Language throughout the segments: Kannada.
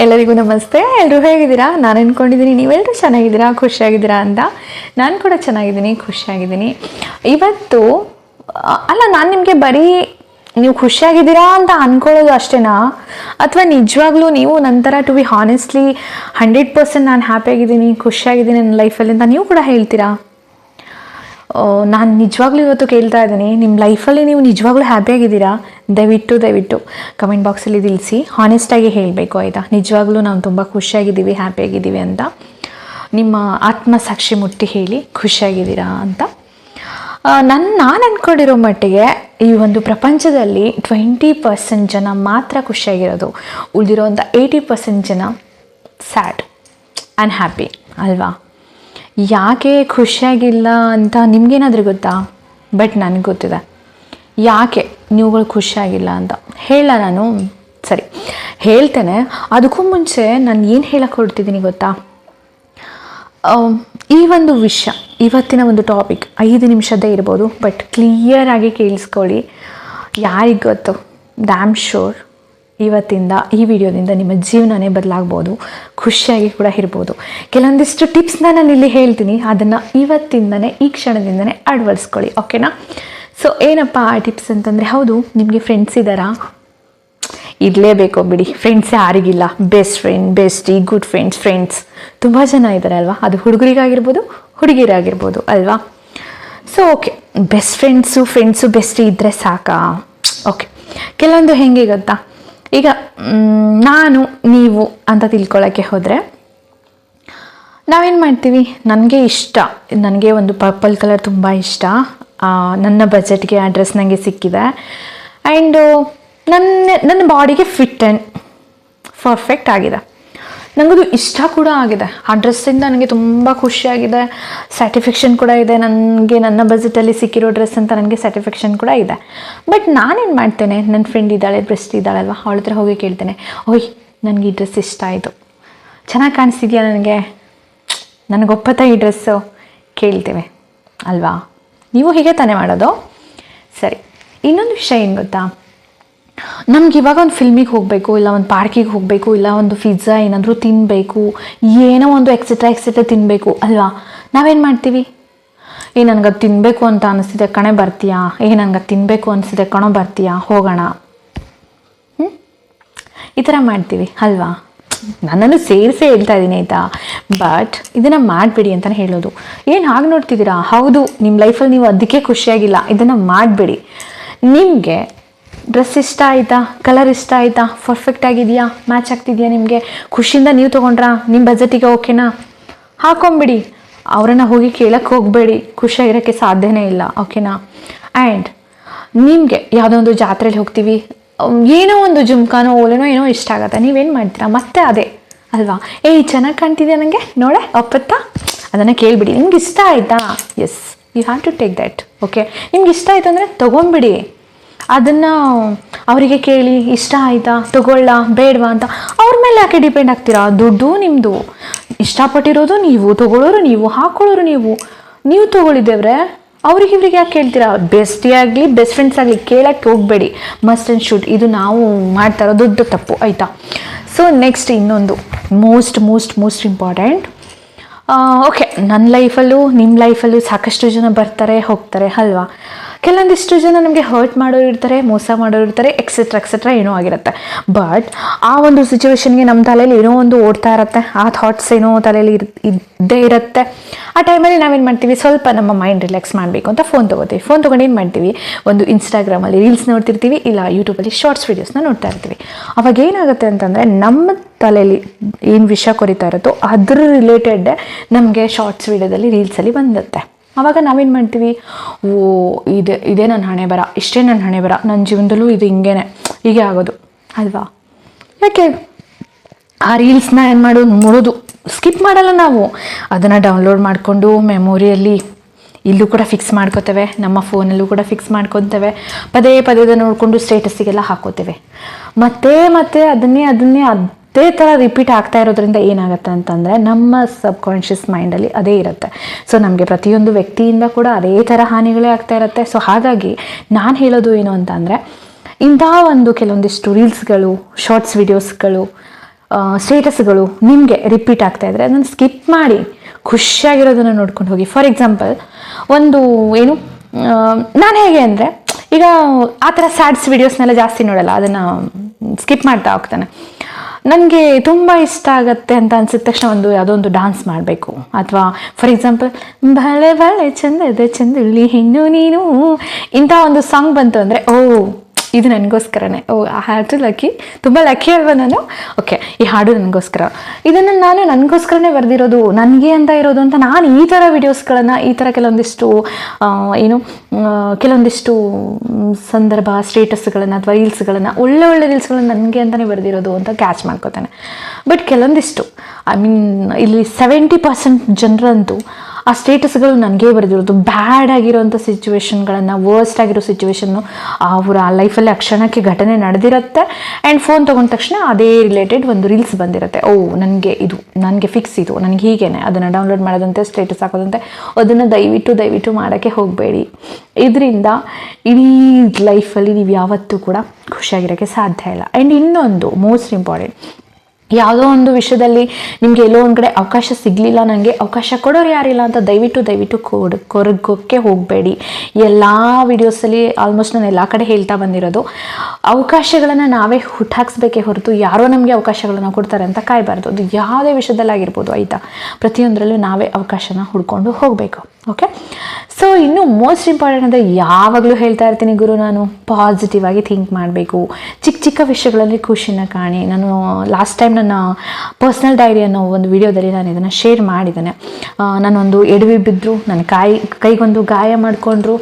ಎಲ್ಲರಿಗೂ ನಮಸ್ತೆ. ಎಲ್ಲರೂ ಹೇಗಿದ್ದೀರಾ? ನಾನು ಅಂದ್ಕೊಂಡಿದ್ದೀನಿ ನೀವೆಲ್ಲರೂ ಚೆನ್ನಾಗಿದ್ದೀರಾ, ಖುಷಿಯಾಗಿದ್ದೀರಾ ಅಂತ. ನಾನು ಕೂಡ ಚೆನ್ನಾಗಿದ್ದೀನಿ, ಖುಷಿಯಾಗಿದ್ದೀನಿ. ಇವತ್ತು ನಾನು ನಿಮಗೆ ಬರೀ ನೀವು ಖುಷಿಯಾಗಿದ್ದೀರಾ ಅಂತ ಅಂದ್ಕೊಳ್ಳೋದು ಅಷ್ಟೇನಾ, ಅಥವಾ ನಿಜವಾಗ್ಲೂ ನೀವು ನಂತರ ಟು ಬಿ ಹಾನೆಸ್ಟ್ಲಿ 100% ನಾನು ಹ್ಯಾಪಿಯಾಗಿದ್ದೀನಿ, ಖುಷಿಯಾಗಿದ್ದೀನಿ ನನ್ನ ಲೈಫಲ್ಲಿ ಅಂತ ನೀವು ಕೂಡ ಹೇಳ್ತೀರಾ? ನಾನು ನಿಜವಾಗ್ಲೂ ಇವತ್ತು ಕೇಳ್ತಾ ಇದ್ದೀನಿ, ನಿಮ್ಮ ಲೈಫಲ್ಲಿ ನೀವು ನಿಜವಾಗ್ಲೂ ಹ್ಯಾಪಿಯಾಗಿದ್ದೀರಾ? ದಯವಿಟ್ಟು ಕಮೆಂಟ್ ಬಾಕ್ಸಲ್ಲಿ ತಿಳಿಸಿ. ಹಾನೆಸ್ಟಾಗಿ ಹೇಳಬೇಕು, ಆಯಿತಾ? ನಿಜವಾಗ್ಲೂ ನಾವು ತುಂಬ ಖುಷಿಯಾಗಿದ್ದೀವಿ, ಹ್ಯಾಪಿಯಾಗಿದ್ದೀವಿ ಅಂತ ನಿಮ್ಮ ಆತ್ಮಸಾಕ್ಷಿ ಮುಟ್ಟಿ ಹೇಳಿ ಖುಷಿಯಾಗಿದ್ದೀರಾ ಅಂತ. ನಾನು ಅಂದ್ಕೊಂಡಿರೋ ಮಟ್ಟಿಗೆ ಈ ಒಂದು ಪ್ರಪಂಚದಲ್ಲಿ 20% ಜನ ಮಾತ್ರ ಖುಷಿಯಾಗಿರೋದು, ಉಳಿದಿರೋಂಥ 80% ಜನ ಸ್ಯಾಡ್ ಆ್ಯಂಡ್ ಹ್ಯಾಪಿ ಅಲ್ವಾ? ಯಾಕೆ ಖುಷಿಯಾಗಿಲ್ಲ ಅಂತ ನಿಮಗೇನಾದರೂ ಗೊತ್ತಾ? ಬಟ್ ನನಗೆ ಗೊತ್ತಿದೆ ಯಾಕೆ ನೀವುಗಳು ಖುಷಿಯಾಗಿಲ್ಲ ಅಂತ. ನಾನು ಸರಿ ಹೇಳ್ತೇನೆ. ಅದಕ್ಕೂ ಮುಂಚೆ ನಾನು ಏನು ಹೇಳಕ್ಕೆ ಹೊರಡ್ತಿದ್ದೀನಿ ಗೊತ್ತಾ? ಈ ಒಂದು ವಿಷಯ, ಇವತ್ತಿನ ಒಂದು ಟಾಪಿಕ್ 5 ನಿಮಿಷದ್ದೇ ಇರ್ಬೋದು, ಬಟ್ ಕ್ಲಿಯರಾಗಿ ಕೇಳಿಸ್ಕೊಳ್ಳಿ. ಯಾರಿಗೆ ಗೊತ್ತು, ಡ್ಯಾಮ್ ಶೋರ್ ಇವತ್ತಿಂದ ಈ ವಿಡಿಯೋದಿಂದ ನಿಮ್ಮ ಜೀವನನೇ ಬದಲಾಗ್ಬೋದು, ಖುಷಿಯಾಗಿ ಕೂಡ ಇರ್ಬೋದು. ಕೆಲವೊಂದಿಷ್ಟು ಟಿಪ್ಸ್ನ ನಾನು ಇಲ್ಲಿ ಹೇಳ್ತೀನಿ, ಅದನ್ನು ಇವತ್ತಿಂದನೇ ಈ ಕ್ಷಣದಿಂದನೇ ಅಳವಡಿಸ್ಕೊಳ್ಳಿ, ಓಕೆನಾ? ಸೊ ಏನಪ್ಪ ಆ ಟಿಪ್ಸ್ ಅಂತಂದರೆ, ಹೌದು ನಿಮಗೆ ಫ್ರೆಂಡ್ಸ್ ಇದ್ದಾರಾ? ಇರಲೇಬೇಕು ಬಿಡಿ, ಫ್ರೆಂಡ್ಸ್ ಯಾರಿಗಿಲ್ಲ? Best friend, bestie, good friends ತುಂಬ ಜನ ಇದ್ದಾರೆ ಅಲ್ವಾ? ಅದು ಹುಡುಗರಿಗಾಗಿರ್ಬೋದು, ಹುಡುಗಿರಾಗಿರ್ಬೋದು ಅಲ್ವಾ? So okay, best friends bestie ಇದ್ದರೆ ಸಾಕಾ? ಓಕೆ, ಕೆಲವೊಂದು ಹೆಂಗೆ ಗೊತ್ತಾ? ಈಗ ನಾನು ನೀವು ಅಂತ ತಿಳ್ಕೊಳ್ಳೋಕ್ಕೆ ಹೋದರೆ ನಾವೇನು ಮಾಡ್ತೀವಿ, ನನಗೆ ಒಂದು ಪರ್ಪಲ್ ಕಲರ್ ತುಂಬ ಇಷ್ಟ, ನನ್ನ ಬಜೆಟ್ಗೆ ಆ ಡ್ರೆಸ್ ನನಗೆ ಸಿಕ್ಕಿದೆ, ಆ್ಯಂಡು ನನ್ನ ಬಾಡಿಗೆ ಫಿಟ್ ಆ್ಯಂಡ್ ಪರ್ಫೆಕ್ಟ್ ಆಗಿದೆ, ನನಗದು ಇಷ್ಟ ಕೂಡ ಆಗಿದೆ. ಆ ಡ್ರೆಸ್ಸಿಂದ ನನಗೆ ತುಂಬ ಖುಷಿಯಾಗಿದೆ, ಸ್ಯಾಟಿಸ್ಫ್ಯಾಕ್ಷನ್ ಕೂಡ ಇದೆ. ನನಗೆ ನನ್ನ ಬಜೆಟಲ್ಲಿ ಸಿಕ್ಕಿರೋ ಡ್ರೆಸ್ ಅಂತ ನನಗೆ ಸ್ಯಾಟಿಸ್ಫ್ಯಾಕ್ಷನ್ ಕೂಡ ಇದೆ. ಬಟ್ ನಾನೇನು ಮಾಡ್ತೇನೆ, ನನ್ನ ಫ್ರೆಂಡ್ ಇದ್ದಾಳೆ, ಬೆಸ್ಟ್ ಇದ್ದಾಳಲ್ವ, ಅವಳ ಹತ್ರ ಹೋಗಿ ಕೇಳ್ತೇನೆ, ಓಯ್ ನನಗೆ ಈ ಡ್ರೆಸ್ ಇಷ್ಟ ಆಯಿತು, ಚೆನ್ನಾಗಿ ಕಾಣಿಸ್ತಿದ್ಯಾ, ನನಗೊಪ್ಪತ್ತಾ ಈ ಡ್ರೆಸ್ಸು? ಕೇಳ್ತೇವೆ ಅಲ್ವಾ? ನೀವು ಹೀಗೆ ತಾನೇ ಮಾಡೋದು? ಸರಿ, ಇನ್ನೊಂದು ವಿಷಯ ಏನು ಗೊತ್ತಾ? ನಮ್ಗೆ ಇವಾಗ ಒಂದು ಫಿಲ್ಮಿಗೆ ಹೋಗಬೇಕು, ಇಲ್ಲ ಒಂದು ಪಾರ್ಕಿಗೆ ಹೋಗಬೇಕು, ಇಲ್ಲ ಒಂದು ಪಿಜ್ಜಾ ಏನಾದರೂ ತಿನ್ನಬೇಕು, ಏನೋ ಒಂದು ಎಕ್ಸೆಟ್ರಾ ತಿನ್ನಬೇಕು ಅಲ್ವಾ? ನಾವೇನು ಮಾಡ್ತೀವಿ, ನನಗೆ ಅದು ತಿನ್ನಬೇಕು ಅಂತ ಅನಿಸ್ತಿದೆ ಕಣೆ, ಬರ್ತೀಯಾ? ನನಗೆ ಅದು ತಿನ್ನಬೇಕು ಅನಿಸ್ತಿದೆ ಕಣೋ, ಬರ್ತೀಯಾ? ಹೋಗೋಣ. ಈ ಥರ ಮಾಡ್ತೀವಿ ಅಲ್ವಾ? ನನ್ನನ್ನು ಸೇರಿಸೇ ಹೇಳ್ತಾ ಇದ್ದೀನಿ ಆಯಿತಾ? ಬಟ್ ಇದನ್ನು ಮಾಡಬೇಡಿ ಅಂತಲೇ ಹೇಳೋದು. ಹಾಗೆ ನೋಡ್ತಿದ್ದೀರಾ? ಹೌದು, ನಿಮ್ಮ ಲೈಫಲ್ಲಿ ನೀವು ಅದಕ್ಕೆ ಖುಷಿಯಾಗಿಲ್ಲ, ಇದನ್ನು ಮಾಡಬೇಡಿ. ನಿಮಗೆ ಡ್ರೆಸ್ ಇಷ್ಟ ಆಯಿತಾ, ಕಲರ್ ಇಷ್ಟ ಆಯಿತಾ, ಪರ್ಫೆಕ್ಟ್ ಆಗಿದೆಯಾ, ಮ್ಯಾಚ್ ಆಗ್ತಿದೆಯಾ, ನಿಮಗೆ ಖುಷಿಯಿಂದ ನೀವು ತೊಗೊಂಡ್ರಾ, ನಿಮ್ಮ ಬಜೆಟಿಗೆ ಓಕೆನಾ, ಹಾಕೊಂಬಿಡಿ. ಅವರನ್ನು ಹೋಗಿ ಕೇಳಕ್ಕೆ ಹೋಗಬೇಡಿ, ಖುಷಿಯಾಗಿರೋಕ್ಕೆ ಸಾಧ್ಯನೇ ಇಲ್ಲ, ಓಕೆನಾ? ಆ್ಯಂಡ್ ನಿಮಗೆ ಯಾವುದೋ ಒಂದು ಜಾತ್ರೆಯಲ್ಲಿ ಹೋಗ್ತೀವಿ, ಏನೋ ಒಂದು ಜುಮ್ಕಾನೋ ಓಲೆನೋ ಏನೋ ಇಷ್ಟ ಆಗುತ್ತೆ, ನೀವೇನು ಮಾಡ್ತೀರಾ? ಮತ್ತೆ ಅದೇ ಅಲ್ವಾ, ಚೆನ್ನಾಗಿ ಕಾಣ್ತಿದೆಯಾ, ನನಗೆ ನೋಡೆ ಒಪ್ಪತ್ತಾ? ಅದನ್ನು ಕೇಳಿಬಿಡಿ. ನಿಮ್ಗೆ ಇಷ್ಟ ಆಯಿತಾ? Yes, you have to take that. Okay, ನಿಮ್ಗೆ ಇಷ್ಟ ಆಯಿತು ಅಂದರೆ ತೊಗೊಂಬಿಡಿ. ಅದನ್ನು ಅವರಿಗೆ ಕೇಳಿ ಇಷ್ಟ ಆಯಿತಾ, ತೊಗೊಳ್ಳ ಬೇಡವಾ ಅಂತ ಅವ್ರ ಮೇಲೆ ಯಾಕೆ ಡಿಪೆಂಡ್ ಆಗ್ತೀರಾ? ದುಡ್ಡು ನಿಮ್ಮದು, ಇಷ್ಟಪಟ್ಟಿರೋದು ನೀವು, ತೊಗೊಳ್ಳೋರು ನೀವು, ಹಾಕ್ಕೊಳ್ಳೋರು ನೀವು ತೊಗೊಳಿದ್ದೇವ್ರೆ ಇವ್ರಿಗೆ ಯಾಕೆ ಕೇಳ್ತೀರಾ? ಬೆಸ್ಟಿ ಆಗಲಿ, ಬೆಸ್ಟ್ ಫ್ರೆಂಡ್ಸ್ ಆಗಲಿ ಕೇಳಕ್ಕೆ ಹೋಗಬೇಡಿ. ಮಸ್ಟ್ ಆ್ಯಂಡ್ ಶುಡ್, ಇದು ನಾವು ಮಾಡ್ತಾ ಇರೋ ದೊಡ್ಡ ತಪ್ಪು, ಆಯಿತಾ? ಸೊ ನೆಕ್ಸ್ಟ್ ಇನ್ನೊಂದು ಮೋಸ್ಟ್ ಇಂಪಾರ್ಟೆಂಟ್. ಓಕೆ, ನನ್ನ ಲೈಫಲ್ಲೂ ನಿಮ್ಮ ಲೈಫಲ್ಲೂ ಸಾಕಷ್ಟು ಜನ ಬರ್ತಾರೆ ಹೋಗ್ತಾರೆ ಅಲ್ವಾ? ಕೆಲವೊಂದಿಷ್ಟು ಜನ ನಮಗೆ ಹರ್ಟ್ ಮಾಡೋರು ಇರ್ತಾರೆ, ಮೋಸ ಮಾಡೋರು ಇರ್ತಾರೆ, ಎಕ್ಸೆಟ್ರಾ ಏನೋ ಆಗಿರುತ್ತೆ. ಬಟ್ ಆ ಒಂದು ಸಿಚುವೇಶನ್ಗೆ ನಮ್ಮ ತಲೆಯಲ್ಲಿ ಏನೋ ಒಂದು ಓಡ್ತಾ ಇರುತ್ತೆ, ಆ ಥಾಟ್ಸ್ ಏನೋ ತಲೆಯಲ್ಲಿ ಇದ್ದೇ ಇರುತ್ತೆ. ಆ ಟೈಮಲ್ಲಿ ನಾವೇನು ಮಾಡ್ತೀವಿ, ಸ್ವಲ್ಪ ನಮ್ಮ ಮೈಂಡ್ ರಿಲ್ಯಾಕ್ಸ್ ಮಾಡಬೇಕು ಅಂತ ಫೋನ್ ತೊಗೋತೀವಿ. ಫೋನ್ ತೊಗೊಂಡು ಏನು ಮಾಡ್ತೀವಿ, ಒಂದು ಇನ್ಸ್ಟಾಗ್ರಾಮಲ್ಲಿ ರೀಲ್ಸ್ ನೋಡ್ತಿರ್ತೀವಿ, ಇಲ್ಲ ಯೂಟ್ಯೂಬಲ್ಲಿ ಶಾರ್ಟ್ಸ್ ವೀಡಿಯೋಸ್ನ ನೋಡ್ತಾ ಇರ್ತೀವಿ. ಅವಾಗ ಏನಾಗುತ್ತೆ ಅಂತಂದರೆ, ನಮ್ಮ ತಲೆಯಲ್ಲಿ ಏನು ವಿಷಯ ಕೊರಿತಾ ಇರುತ್ತೋ ಅದ್ರ ರಿಲೇಟೆಡ್ ನಮಗೆ ಶಾರ್ಟ್ಸ್ ವೀಡಿಯೋದಲ್ಲಿ ರೀಲ್ಸಲ್ಲಿ ಬಂದುತ್ತೆ. ಆವಾಗ ನಾವೇನು ಮಾಡ್ತೀವಿ, ಇದೇ ನನ್ನ ಹಣೆ ಬರ, ಇಷ್ಟೇ ನನ್ನ ಹಣೆ ಬರ, ನನ್ನ ಜೀವನದಲ್ಲೂ ಇದು ಹೀಗೆ ಆಗೋದು ಅಲ್ವಾ? ಯಾಕೆ ಆ ರೀಲ್ಸ್ನ ಏನು ಮಾಡೋದು ಸ್ಕಿಪ್ ಮಾಡಲ್ಲ ನಾವು, ಅದನ್ನು ಡೌನ್ಲೋಡ್ ಮಾಡಿಕೊಂಡು ಮೆಮೊರಿಯಲ್ಲಿ ಇಲ್ಲೂ ಕೂಡ ಫಿಕ್ಸ್ ಮಾಡ್ಕೋತೇವೆ, ನಮ್ಮ ಫೋನಲ್ಲೂ ಕೂಡ ಫಿಕ್ಸ್ ಮಾಡ್ಕೊತೇವೆ, ಪದೇ ನೋಡಿಕೊಂಡು ಸ್ಟೇಟಸ್ಸಿಗೆಲ್ಲ ಹಾಕೋತೇವೆ. ಮತ್ತೆ ಅದನ್ನೇ ಅದೇ ಥರ ರಿಪೀಟ್ ಆಗ್ತಾ ಇರೋದ್ರಿಂದ ಏನಾಗುತ್ತೆ ಅಂತಂದರೆ, ನಮ್ಮ ಸಬ್ ಕಾನ್ಷಿಯಸ್ ಮೈಂಡಲ್ಲಿ ಅದೇ ಇರುತ್ತೆ. ಸೊ ನಮಗೆ ಪ್ರತಿಯೊಂದು ವ್ಯಕ್ತಿಯಿಂದ ಕೂಡ ಅದೇ ಥರ ಹಾನಿಗಳೇ ಆಗ್ತಾ ಇರುತ್ತೆ. ಸೊ ಹಾಗಾಗಿ ನಾನು ಹೇಳೋದು ಏನು ಅಂತಂದರೆ, ಇಂಥ ಒಂದು ಕೆಲವೊಂದಿಷ್ಟು ರೀಲ್ಸ್ಗಳು, ಶಾರ್ಟ್ಸ್ ವಿಡಿಯೋಸ್ಗಳು, ಸ್ಟೇಟಸ್ಗಳು ನಿಮಗೆ ರಿಪೀಟ್ ಆಗ್ತಾ ಇದ್ರೆ ಅದನ್ನು ಸ್ಕಿಪ್ ಮಾಡಿ ಖುಷಿಯಾಗಿರೋದನ್ನು ನೋಡ್ಕೊಂಡು ಹೋಗಿ. ಫಾರ್ ಎಕ್ಸಾಂಪಲ್, ಒಂದು ಏನು ನಾನು ಹೇಗೆ ಅಂದರೆ, ಈಗ ಆ ಥರ ಸ್ಯಾಡ್ಸ್ ವಿಡಿಯೋಸ್ನೆಲ್ಲ ಜಾಸ್ತಿ ನೋಡಲ್ಲ, ಅದನ್ನು ಸ್ಕಿಪ್ ಮಾಡ್ತಾ ಹೋಗ್ತಾನೆ. ನನಗೆ ತುಂಬ ಇಷ್ಟ ಆಗತ್ತೆ ಅಂತ ಅನ್ಸಿದ ತಕ್ಷಣ ಯಾವುದೋ ಒಂದು ಡಾನ್ಸ್ ಮಾಡಬೇಕು, ಅಥವಾ ಫಾರ್ ಎಕ್ಸಾಂಪಲ್ ಬಳೆ ಬಳೆ ಚಂದದ ಚಂದುಳ್ಳಿ ಹೆಣ್ಣು ನೀನು, ಇಂಥ ಒಂದು ಸಾಂಗ್ ಬಂತು ಅಂದರೆ ಇದು ನನಗೋಸ್ಕರನೇ, ಆ ಹಾಡು ಲಕ್ಕಿ, ತುಂಬ ಲಕ್ಕಿ ಅಲ್ವಾ ನಾನು, ಓಕೆ ಈ ಹಾಡು ನನಗೋಸ್ಕರ, ಇದನ್ನು ನಾನು ನನಗೋಸ್ಕರನೇ ಬರೆದಿರೋದು, ನನಗೆ ಅಂತ ಇರೋದು ಅಂತ ನಾನು ಈ ಥರ ವಿಡಿಯೋಸ್ಗಳನ್ನು, ಈ ಥರ ಕೆಲವೊಂದಿಷ್ಟು ಕೆಲವೊಂದಿಷ್ಟು ಸಂದರ್ಭ ಸ್ಟೇಟಸ್ಗಳನ್ನು ಅಥವಾ ರೀಲ್ಸ್ಗಳನ್ನು, ಒಳ್ಳೆ ರೀಲ್ಸ್ಗಳನ್ನು ನನಗೆ ಅಂತಲೇ ಬರೆದಿರೋದು ಅಂತ ಕ್ಯಾಚ್ ಮಾಡ್ಕೋತಾನೆ. ಬಟ್ ಕೆಲವೊಂದಿಷ್ಟು ಇಲ್ಲಿ 70% ಜನರಂತೂ ಆ ಸ್ಟೇಟಸ್ಗಳು ನನಗೇ ಬರೆದಿರೋದು, ಬ್ಯಾಡ್ ಆಗಿರೋಂಥ ಸಿಚುವೇಶನ್ಗಳನ್ನು, ವರ್ಸ್ಟ್ ಆಗಿರೋ ಸಿಚುವೇಶನ್ನು ಅವರ ಲೈಫಲ್ಲಿ ಆ ಕ್ಷಣಕ್ಕೆ ಘಟನೆ ನಡೆದಿರುತ್ತೆ. ಆ್ಯಂಡ್ ಫೋನ್ ತೊಗೊಂಡ ತಕ್ಷಣ ಅದೇ ರಿಲೇಟೆಡ್ ಒಂದು ರೀಲ್ಸ್ ಬಂದಿರುತ್ತೆ. ನನಗೆ ಫಿಕ್ಸ್ ಇದು, ನನಗೆ ಹೀಗೇನೆ, ಅದನ್ನು ಡೌನ್ಲೋಡ್ ಮಾಡೋದಂತೆ, ಸ್ಟೇಟಸ್ ಹಾಕೋದಂತೆ. ಅದನ್ನು ದಯವಿಟ್ಟು ಮಾಡೋಕ್ಕೆ ಹೋಗಬೇಡಿ. ಇದರಿಂದ ಇಡೀ ಲೈಫಲ್ಲಿ ನೀವು ಯಾವತ್ತೂ ಕೂಡ ಖುಷಿಯಾಗಿರೋಕ್ಕೆ ಸಾಧ್ಯ ಇಲ್ಲ. ಆ್ಯಂಡ್ ಇನ್ನೊಂದು ಮೋಸ್ಟ್ ಇಂಪಾರ್ಟೆಂಟ್, ಯಾವುದೋ ಒಂದು ವಿಷಯದಲ್ಲಿ ನಿಮಗೆ ಎಲ್ಲೋ ಒಂದು ಕಡೆ ಅವಕಾಶ ಸಿಗಲಿಲ್ಲ, ನನಗೆ ಅವಕಾಶ ಕೊಡೋರು ಯಾರಿಲ್ಲ ಅಂತ ದಯವಿಟ್ಟು ಕೊರಗೋಕ್ಕೆ ಹೋಗಬೇಡಿ. ಎಲ್ಲ ವಿಡಿಯೋಸಲ್ಲಿ ಆಲ್ಮೋಸ್ಟ್ ನಾನು ಎಲ್ಲ ಕಡೆ ಹೇಳ್ತಾ ಬಂದಿರೋದು, ಅವಕಾಶಗಳನ್ನು ನಾವೇ ಹುಟ್ಟಾಕ್ಸ್ಬೇಕೇ ಹೊರತು ಯಾರೋ ನಮಗೆ ಅವಕಾಶಗಳನ್ನು ಕೊಡ್ತಾರೆ ಅಂತ ಕಾಯಬಾರ್ದು. ಅದು ಯಾವುದೇ ವಿಷಯದಲ್ಲಾಗಿರ್ಬೋದು, ಆಯಿತಾ, ಪ್ರತಿಯೊಂದರಲ್ಲೂ ನಾವೇ ಅವಕಾಶನ ಹುಡ್ಕೊಂಡು ಹೋಗಬೇಕು. ಓಕೆ, ಸೊ ಇನ್ನು ಮೋಸ್ಟ್ ಇಂಪಾರ್ಟೆಂಟ್ ಅಂದರೆ ಯಾವಾಗಲೂ ಹೇಳ್ತಾ ಇರ್ತೀನಿ ಗುರು, ನಾನು ಪಾಸಿಟಿವ್ ಆಗಿ ಥಿಂಕ್ ಮಾಡಬೇಕು, ಚಿಕ್ಕ ವಿಷಯಗಳಲ್ಲಿ ಖುಷಿನ ಕಾಣಿ. ನಾನು ಲಾಸ್ಟ್ ಟೈಮ್ ನನ್ನ ಪರ್ಸ್ನಲ್ ಡೈರಿ ಅನ್ನೋ ಒಂದು ವಿಡಿಯೋದಲ್ಲಿ ನಾನು ಇದನ್ನು ಶೇರ್ ಮಾಡಿದ್ದೇನೆ. ನಾನೊಂದು ಎಡವಿ ಬಿದ್ದರು, ನನ್ನ ಕೈಗೊಂದು ಗಾಯ ಮಾಡಿಕೊಂಡ್ರು,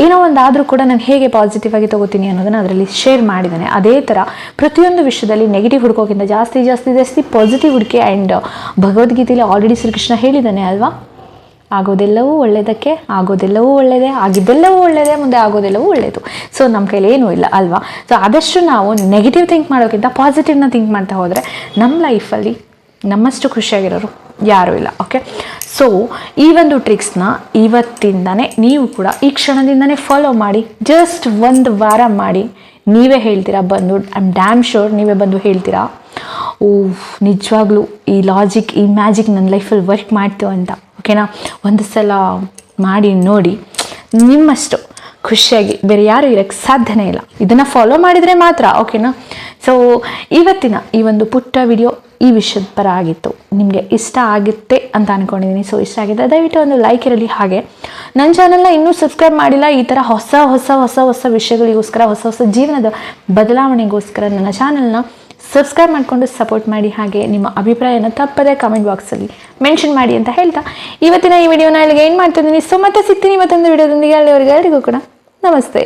ಏನೋ ಒಂದಾದರೂ ಕೂಡ ನಾನು ಹೇಗೆ ಪಾಸಿಟಿವ್ ಆಗಿ ತೊಗೋತೀನಿ ಅನ್ನೋದನ್ನು ಅದರಲ್ಲಿ ಶೇರ್ ಮಾಡಿದ್ದೇನೆ. ಅದೇ ಥರ ಪ್ರತಿಯೊಂದು ವಿಷಯದಲ್ಲಿ ನೆಗೆಟಿವ್ ಹುಡ್ಕೋಕ್ಕಿಂತ ಜಾಸ್ತಿ ಪಾಸಿಟಿವ್ ಹುಡುಕಿ. ಆ್ಯಂಡ್ ಭಗವದ್ಗೀತೆಯಲ್ಲಿ ಆಲ್ರೆಡಿ ಶ್ರೀಕೃಷ್ಣ ಹೇಳಿದ್ದಾನೆ ಅಲ್ವಾ, ಆಗೋದೆಲ್ಲವೂ ಒಳ್ಳೆಯದಕ್ಕೆ, ಆಗೋದೆಲ್ಲವೂ ಒಳ್ಳೆಯದೇ, ಆಗಿದ್ದೆಲ್ಲವೂ ಒಳ್ಳೆಯದೇ, ಮುಂದೆ ಆಗೋದೆಲ್ಲವೂ ಒಳ್ಳೆಯದು. ಸೊ ನಮ್ಮ ಕೈಲಿ ಏನೂ ಇಲ್ಲ ಅಲ್ವಾ. ಸೊ ಆದಷ್ಟು ನಾವು ನೆಗೆಟಿವ್ ಥಿಂಕ್ ಮಾಡೋಕ್ಕಿಂತ ಪಾಸಿಟಿವ್ನ ಥಿಂಕ್ ಮಾಡ್ತಾ ಹೋದರೆ ನಮ್ಮ ಲೈಫಲ್ಲಿ ನಮ್ಮಷ್ಟು ಖುಷಿಯಾಗಿರೋರು ಯಾರೂ ಇಲ್ಲ. ಓಕೆ, ಸೊ ಈ ಒಂದು ಟ್ರಿಕ್ಸ್ನ ಇವತ್ತಿಂದನೇ ನೀವು ಕೂಡ ಈ ಕ್ಷಣದಿಂದನೇ ಫಾಲೋ ಮಾಡಿ. ಜಸ್ಟ್ 1 ವಾರ ಮಾಡಿ, ನೀವೇ ಹೇಳ್ತೀರಾ ಬಂದು, ಐ ಆಮ್ ಡ್ಯಾಮ್ ಶೋರ್ ನೀವೇ ಬಂದು ಹೇಳ್ತೀರಾ, ನಿಜವಾಗ್ಲೂ ಈ ಲಾಜಿಕ್, ಈ ಮ್ಯಾಜಿಕ್ ನನ್ನ ಲೈಫಲ್ಲಿ ವರ್ಕ್ ಮಾಡ್ತು ಅಂತ. ಓಕೆನಾ, ಒಂದು ಸಲ ಮಾಡಿ ನೋಡಿ, ನಿಮ್ಮಷ್ಟು ಖುಷಿಯಾಗಿ ಬೇರೆ ಯಾರು ಇರೋಕ್ಕೆ ಸಾಧ್ಯನೇ ಇಲ್ಲ. ಇದನ್ನು ಫಾಲೋ ಮಾಡಿದರೆ ಮಾತ್ರ. ಓಕೆನಾ, ಸೊ ಇವತ್ತಿನ ಈ ಒಂದು ಪುಟ್ಟ ವಿಡಿಯೋ ಈ ವಿಷಯದ ಪರ ಆಗಿತ್ತು, ನಿಮಗೆ ಇಷ್ಟ ಆಗುತ್ತೆ ಅಂತ ಅಂದ್ಕೊಂಡಿದ್ದೀನಿ. ಸೊ ಇಷ್ಟ ಆಗಿದೆ ದಯವಿಟ್ಟು ಒಂದು ಲೈಕ್ ಇರಲಿ. ಹಾಗೆ ನನ್ನ ಚಾನಲ್ನ ಇನ್ನೂ ಸಬ್ಸ್ಕ್ರೈಬ್ ಮಾಡಿಲ್ಲ, ಈ ಥರ ಹೊಸ ವಿಷಯಗಳಿಗೋಸ್ಕರ, ಹೊಸ ಜೀವನದ ಬದಲಾವಣೆಗೋಸ್ಕರ ನನ್ನ ಚಾನಲ್ನ ಸಬ್ಸ್ಕ್ರೈಬ್ ಮಾಡಿಕೊಂಡು ಸಪೋರ್ಟ್ ಮಾಡಿ. ಹಾಗೆ ನಿಮ್ಮ ಅಭಿಪ್ರಾಯನ ತಪ್ಪದೆ ಕಮೆಂಟ್ ಬಾಕ್ಸಲ್ಲಿ ಮೆನ್ಷನ್ ಮಾಡಿ ಅಂತ ಹೇಳ್ತಾ ಇವತ್ತಿನ ಈ ವಿಡಿಯೋನ ಇಲ್ಲಿಗೆ ಏನು ಮಾಡ್ತಿದ್ದೀನಿ. ಸೊ ಮತ್ತೆ ಸಿಗ್ತೀನಿ ಮತ್ತೊಂದು ವಿಡಿಯೋದೊಂದಿಗೆ. ಅಲ್ಲಿವರೆಗೆ ಎಲ್ಲರಿಗೂ ಕೂಡ ನಮಸ್ತೆ.